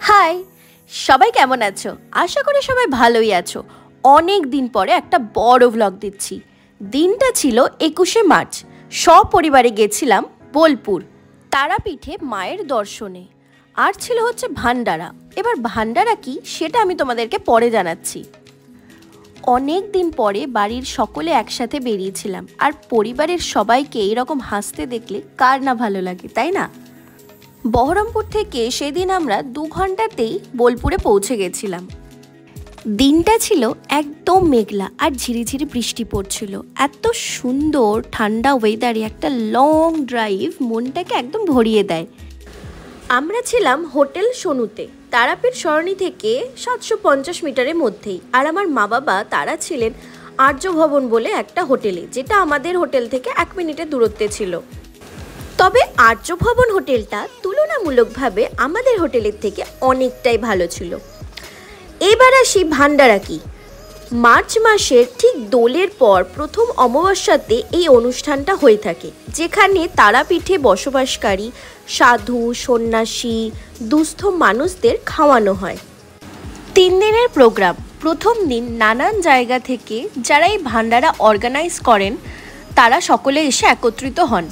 High, সবাই কেমন আছো? আশা করি সবাই ভালোই আছো। অনেক দিন পরে একটা বড় ভ্লগ দিচ্ছি। দিনটা ছিল 21শে মার্চ। সপরিবারে গেছিলাম বোলপুর তারাপীঠে মায়ের দর্শনে। আর ছিল হচ্ছে ভান্ডারা। এবার ভান্ডারা কি সেটা আমি তোমাদেরকে পরে জানাচ্ছি। অনেক দিন পরে বাড়ির সকলে একসাথে বেরিয়েছিলাম, আর পরিবারের সবাইকে এইরকম হাসতে দেখলে কার না ভালো লাগে, তাই না? বহরমপুর থেকে সেদিন আমরা 2 ঘন্টাতেই বোলপুরে পৌঁছে গেছিলাম। দিনটা ছিল একদম মেঘলা আর ঝিরিঝিরি বৃষ্টি পড়ছিল। এত সুন্দর ঠান্ডা ওয়েদারে একটা লং ড্রাইভ মনটাকে একদম ভরিয়ে দেয়। আমরা ছিলাম হোটেল সোনুতে, তারাপীঠ সরণি থেকে 750 মিটারের মধ্যেই। আর আমার মা বাবা তারা ছিলেন আর্য ভবন বলে একটা হোটেলে, যেটা আমাদের হোটেল থেকে 1 মিনিটের দূরত্বে ছিল। তবে আর্য ভবন হোটেলটা তুলনামূলকভাবে আমাদের হোটেলের থেকে অনেকটাই ভালো ছিল। এবার আসি ভান্ডারা কি। মার্চ মাসের ঠিক দোলের পর প্রথম অমাবস্যাতে এই অনুষ্ঠানটা হয়ে থাকে, যেখানে তারাপীঠে বসবাসকারী সাধু, সন্ন্যাসী, দুস্থ মানুষদের খাওয়ানো হয়। 3 দিনের প্রোগ্রাম। প্রথম দিন নানান জায়গা থেকে যারা এই ভান্ডারা অর্গানাইজ করেন তারা সকলে এসে একত্রিত হন।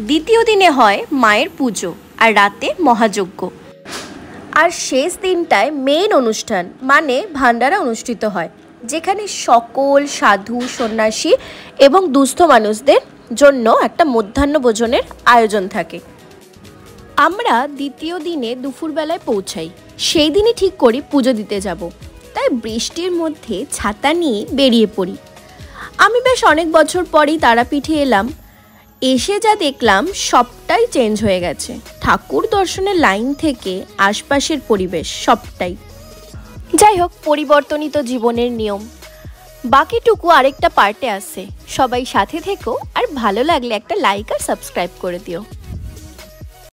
দ্বিতীয় দিনে হয় মায়ের পুজো আর রাতে মহাযজ্ঞ। আর শেষ দিনটায় মেন অনুষ্ঠান মানে ভান্ডারা অনুষ্ঠিত হয়, যেখানে সকল সাধু, সন্ন্যাসী এবং দুস্থ মানুষদের জন্য একটা মধ্যাহ্নভোজনের আয়োজন থাকে। আমরা দ্বিতীয় দিনে দুপুরবেলায় পৌঁছাই। সেই দিনই ঠিক করি পুজো দিতে যাব, তাই বৃষ্টির মধ্যে ছাতা নিয়ে বেরিয়ে পড়ি। আমি বেশ অনেক বছর পরই তারাপীঠে এলাম। এসে যা দেখলাম সবটাই চেঞ্জ হয়ে গেছে। ঠাকুর দর্শনের লাইন থেকে আশপাশের পরিবেশ সবটাই। যাই হোক, পরিবর্তনই তো জীবনের নিয়ম। বাকিটুকু আরেকটা পার্টে আছে। সবাই সাথে থেকো, আর ভালো লাগলে একটা লাইক আর সাবস্ক্রাইব করে দিও।